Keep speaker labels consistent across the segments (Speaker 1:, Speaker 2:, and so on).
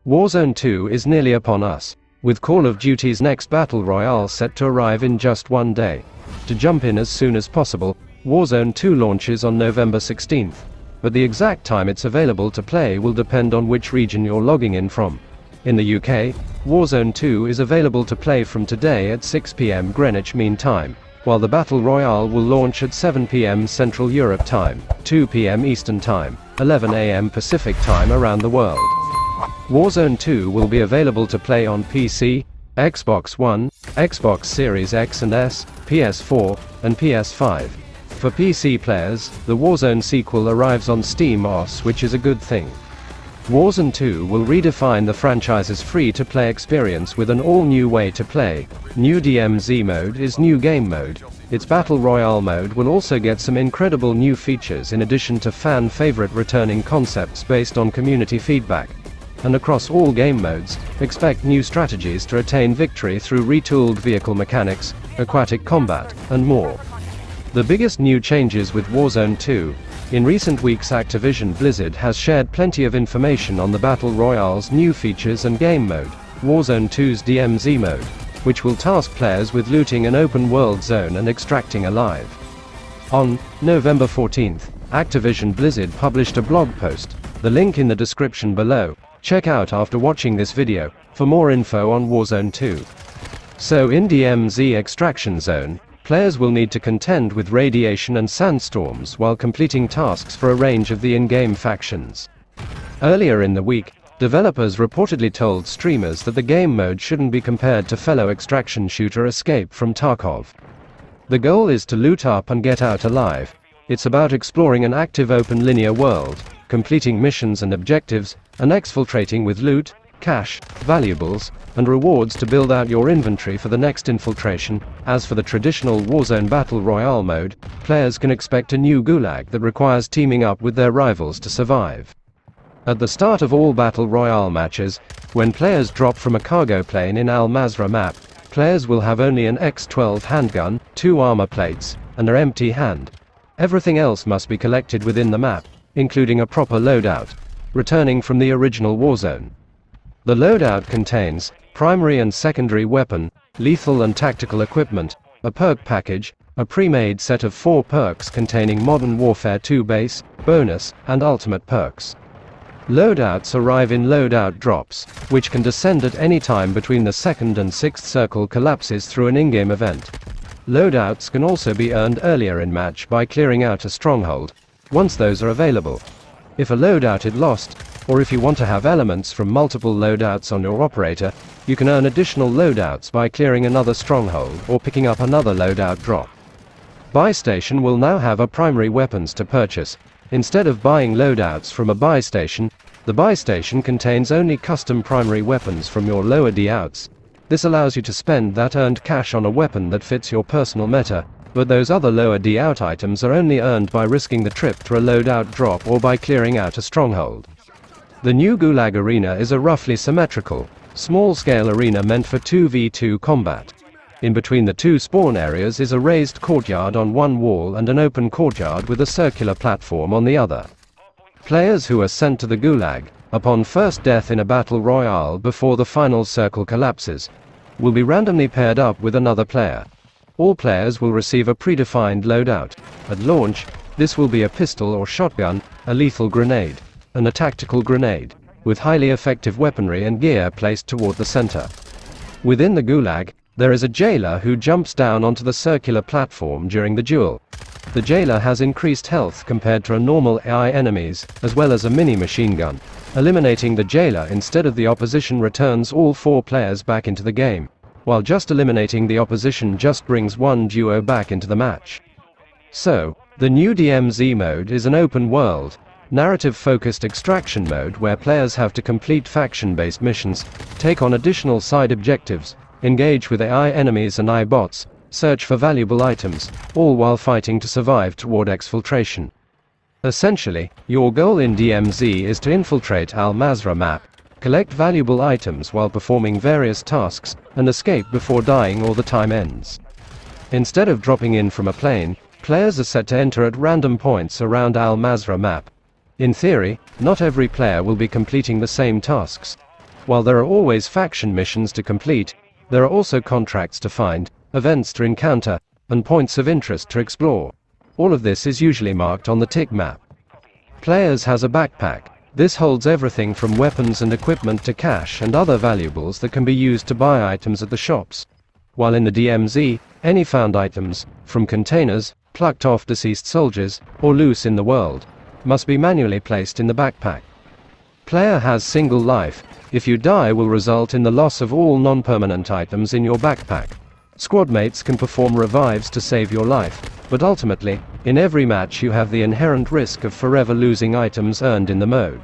Speaker 1: Warzone 2 is nearly upon us, with Call of Duty's next battle royale set to arrive in just one day. To jump in as soon as possible, Warzone 2 launches on November 16th, but the exact time it's available to play will depend on which region you're logging in from. In the UK, Warzone 2 is available to play from today at 6 PM Greenwich Mean Time, while the Battle Royale will launch at 7 PM Central Europe Time, 2 PM Eastern Time, 11 AM Pacific Time around the world. Warzone 2 will be available to play on PC, Xbox One, Xbox Series X and S, PS4, and PS5. For PC players, the Warzone sequel arrives on Steam OS, which is a good thing. Warzone 2 will redefine the franchise's free-to-play experience with an all-new way to play. New DMZ mode is new game mode. Its Battle Royale mode will also get some incredible new features in addition to fan-favorite returning concepts based on community feedback. And across all game modes, expect new strategies to attain victory through retooled vehicle mechanics, aquatic combat, and more. The biggest new changes with Warzone 2. In recent weeks, Activision Blizzard has shared plenty of information on the Battle Royale's new features and game mode, Warzone 2's DMZ mode, which will task players with looting an open-world zone and extracting alive. On November 14th, Activision Blizzard published a blog post, the link in the description below. Check out after watching this video, for more info on Warzone 2. So in DMZ Extraction Zone, players will need to contend with radiation and sandstorms while completing tasks for a range of the in-game factions. Earlier in the week, developers reportedly told streamers that the game mode shouldn't be compared to fellow extraction shooter Escape from Tarkov. The goal is to loot up and get out alive. It's about exploring an active open linear world, completing missions and objectives, and exfiltrating with loot, cash, valuables, and rewards to build out your inventory for the next infiltration. As for the traditional Warzone Battle Royale mode, players can expect a new gulag that requires teaming up with their rivals to survive. At the start of all Battle Royale matches, when players drop from a cargo plane in Al Mazrah map, players will have only an X12 handgun, 2 armor plates, and an empty hand. Everything else must be collected within the map, including a proper loadout, returning from the original Warzone. The loadout contains primary and secondary weapon, lethal and tactical equipment, a perk package, a pre-made set of 4 perks containing Modern Warfare 2 base, bonus, and ultimate perks. Loadouts arrive in loadout drops, which can descend at any time between the 2nd and 6th circle collapses through an in-game event. Loadouts can also be earned earlier in match by clearing out a stronghold, once those are available. If a loadout is lost, or if you want to have elements from multiple loadouts on your operator, you can earn additional loadouts by clearing another stronghold or picking up another loadout drop. Buy station will now have a primary weapons to purchase. Instead of buying loadouts from a buy station, the buy station contains only custom primary weapons from your lower D outs. This allows you to spend that earned cash on a weapon that fits your personal meta, but those other lower D out items are only earned by risking the trip through a loadout drop or by clearing out a stronghold. The new Gulag Arena is a roughly symmetrical, small-scale arena meant for 2v2 combat. In between the 2 spawn areas is a raised courtyard on one wall and an open courtyard with a circular platform on the other. Players who are sent to the Gulag, upon first death in a battle royale before the final circle collapses, will be randomly paired up with another player. All players will receive a predefined loadout. At launch, this will be a pistol or shotgun, a lethal grenade, and a tactical grenade, with highly effective weaponry and gear placed toward the center. Within the Gulag, there is a jailer who jumps down onto the circular platform during the duel. The jailer has increased health compared to normal AI enemies, as well as a mini machine gun. Eliminating the jailer instead of the opposition returns all 4 players back into the game, while just eliminating the opposition just brings one duo back into the match. So, the new DMZ mode is an open-world, narrative-focused extraction mode where players have to complete faction-based missions, take on additional side objectives, engage with AI enemies and AI bots, search for valuable items, all while fighting to survive toward exfiltration. Essentially, your goal in DMZ is to infiltrate Al Mazrah map, collect valuable items while performing various tasks, and escape before dying or the time ends. Instead of dropping in from a plane, players are set to enter at random points around Al Mazrah map. In theory, not every player will be completing the same tasks. While there are always faction missions to complete, there are also contracts to find, events to encounter, and points of interest to explore. All of this is usually marked on the tick map. Players has a backpack. This holds everything from weapons and equipment to cash and other valuables that can be used to buy items at the shops. While in the DMZ, any found items, from containers, plucked off deceased soldiers, or loose in the world, must be manually placed in the backpack. Player has single life. If you die will result in the loss of all non-permanent items in your backpack. Squad mates can perform revives to save your life, but ultimately, in every match you have the inherent risk of forever losing items earned in the mode.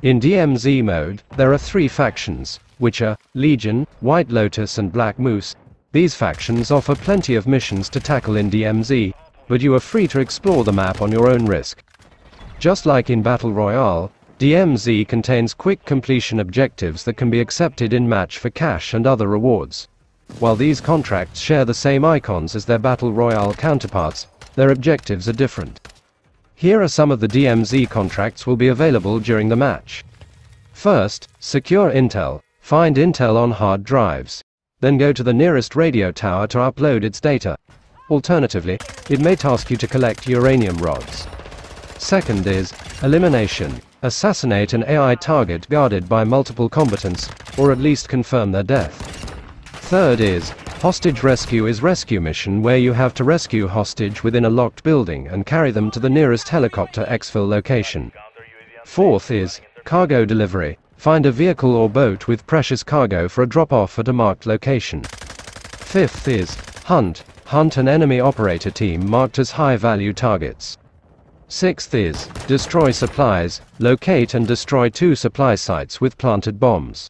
Speaker 1: In DMZ mode, there are 3 factions, which are Legion, White Lotus and Black Moose. These factions offer plenty of missions to tackle in DMZ, but you are free to explore the map on your own risk. Just like in Battle Royale, DMZ contains quick completion objectives that can be accepted in match for cash and other rewards. While these contracts share the same icons as their Battle Royale counterparts, their objectives are different. Here are some of the DMZ contracts will be available during the match. First, secure intel. Find intel on hard drives. Then go to the nearest radio tower to upload its data. Alternatively, it may task you to collect uranium rods. Second is elimination. Assassinate an AI target guarded by multiple combatants, or at least confirm their death. Third is hostage rescue. Is rescue mission where you have to rescue hostage within a locked building and carry them to the nearest helicopter exfil location. Fourth is cargo delivery. Find a vehicle or boat with precious cargo for a drop-off at a marked location. Fifth is hunt. Hunt an enemy operator team marked as high-value targets. Sixth is destroy supplies. Locate and destroy 2 supply sites with planted bombs.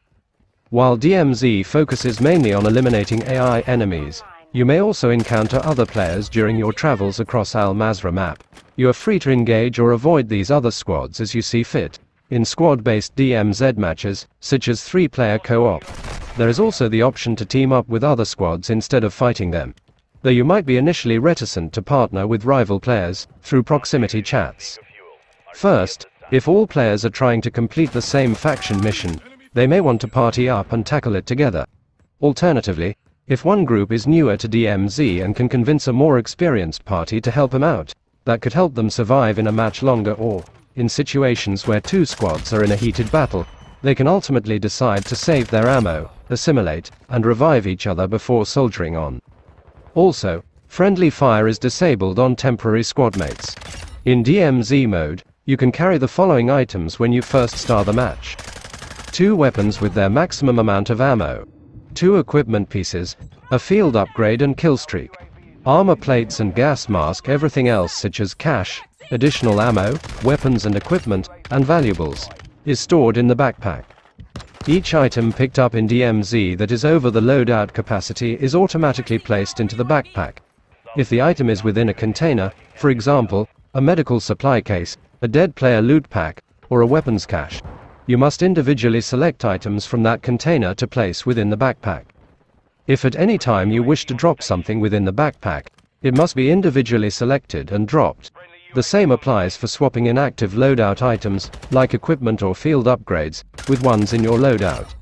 Speaker 1: While DMZ focuses mainly on eliminating AI enemies, you may also encounter other players during your travels across Al Mazrah map. You are free to engage or avoid these other squads as you see fit. In squad-based DMZ matches, such as 3-player co-op, there is also the option to team up with other squads instead of fighting them, though you might be initially reticent to partner with rival players through proximity chats. First, if all players are trying to complete the same faction mission, they may want to party up and tackle it together. Alternatively, if one group is newer to DMZ and can convince a more experienced party to help them out, that could help them survive in a match longer, or, in situations where 2 squads are in a heated battle, they can ultimately decide to save their ammo, assimilate, and revive each other before soldiering on. Also, friendly fire is disabled on temporary squad mates. In DMZ mode, you can carry the following items when you first start the match. 2 weapons with their maximum amount of ammo. 2 equipment pieces, a field upgrade and kill streak. Armor plates and gas mask. Everything else such as cash, additional ammo, weapons and equipment, and valuables, is stored in the backpack. Each item picked up in DMZ that is over the loadout capacity is automatically placed into the backpack. If the item is within a container, for example, a medical supply case, a dead player loot pack, or a weapons cache, you must individually select items from that container to place within the backpack. If at any time you wish to drop something within the backpack, it must be individually selected and dropped. The same applies for swapping inactive loadout items, like equipment or field upgrades, with ones in your loadout.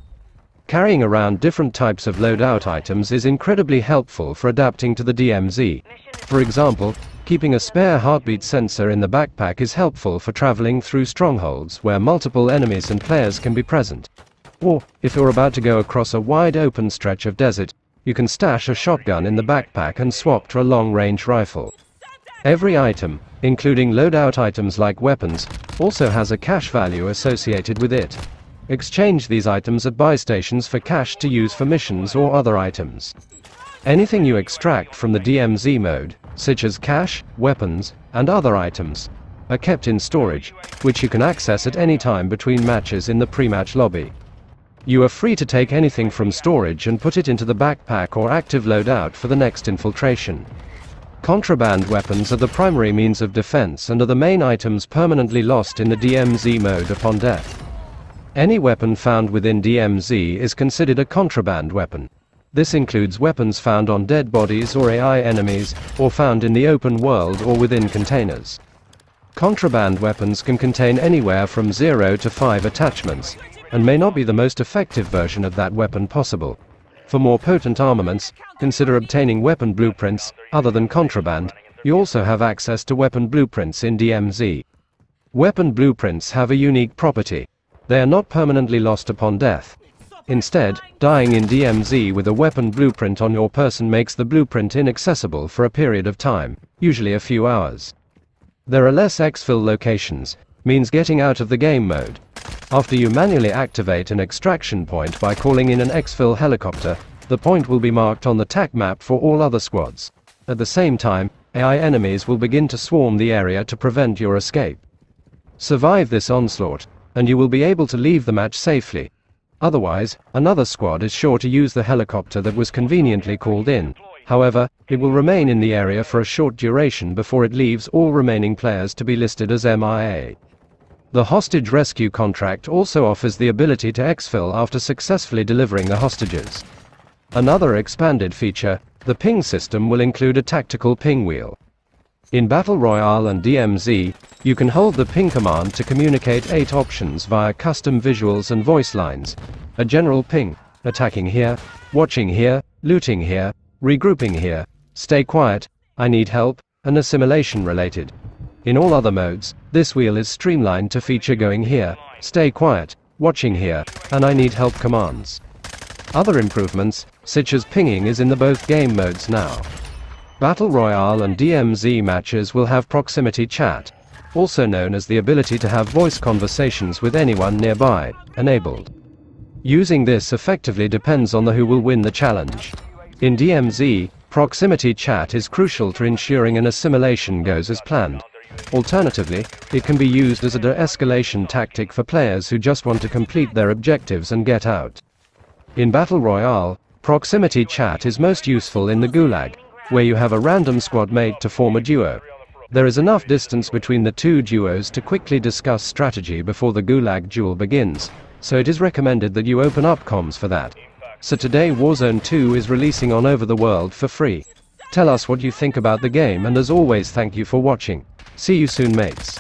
Speaker 1: Carrying around different types of loadout items is incredibly helpful for adapting to the DMZ. For example, keeping a spare heartbeat sensor in the backpack is helpful for traveling through strongholds where multiple enemies and players can be present. Or, if you're about to go across a wide open stretch of desert, you can stash a shotgun in the backpack and swap to a long-range rifle. Every item, including loadout items like weapons, also has a cash value associated with it. Exchange these items at buy stations for cash to use for missions or other items. Anything you extract from the DMZ mode, such as cash, weapons, and other items, are kept in storage, which you can access at any time between matches in the pre-match lobby. You are free to take anything from storage and put it into the backpack or active loadout for the next infiltration. Contraband weapons are the primary means of defense and are the main items permanently lost in the DMZ mode upon death. Any weapon found within DMZ is considered a contraband weapon. This includes weapons found on dead bodies or AI enemies, or found in the open world or within containers. Contraband weapons can contain anywhere from 0 to 5 attachments, and may not be the most effective version of that weapon possible. For more potent armaments, consider obtaining weapon blueprints. Other than contraband, you also have access to weapon blueprints in DMZ. Weapon blueprints have a unique property. They are not permanently lost upon death. Instead, dying in DMZ with a weapon blueprint on your person makes the blueprint inaccessible for a period of time, usually a few hours. There are less exfil locations, means getting out of the game mode. After you manually activate an extraction point by calling in an exfil helicopter, the point will be marked on the TAC map for all other squads. At the same time, AI enemies will begin to swarm the area to prevent your escape. Survive this onslaught, and you will be able to leave the match safely. Otherwise, another squad is sure to use the helicopter that was conveniently called in. However, it will remain in the area for a short duration before it leaves all remaining players to be listed as MIA. The hostage rescue contract also offers the ability to exfil after successfully delivering the hostages. Another expanded feature, the ping system will include a tactical ping wheel. In Battle Royale and DMZ, you can hold the ping command to communicate 8 options via custom visuals and voice lines. A general ping, attacking here, watching here, looting here, regrouping here, stay quiet, I need help, and assimilation related. In all other modes, this wheel is streamlined to feature going here, stay quiet, watching here, and I need help commands. Other improvements, such as pinging, is in the both game modes now. Battle Royale and DMZ matches will have proximity chat, also known as the ability to have voice conversations with anyone nearby, enabled. Using this effectively depends on who will win the challenge. In DMZ, proximity chat is crucial to ensuring an assimilation goes as planned. Alternatively, it can be used as a de-escalation tactic for players who just want to complete their objectives and get out. In Battle Royale, proximity chat is most useful in the Gulag, where you have a random squad mate to form a duo. There is enough distance between the two duos to quickly discuss strategy before the Gulag duel begins, so it is recommended that you open up comms for that. So today Warzone 2 is releasing on over the world for free. Tell us what you think about the game, and as always, thank you for watching. See you soon, mates.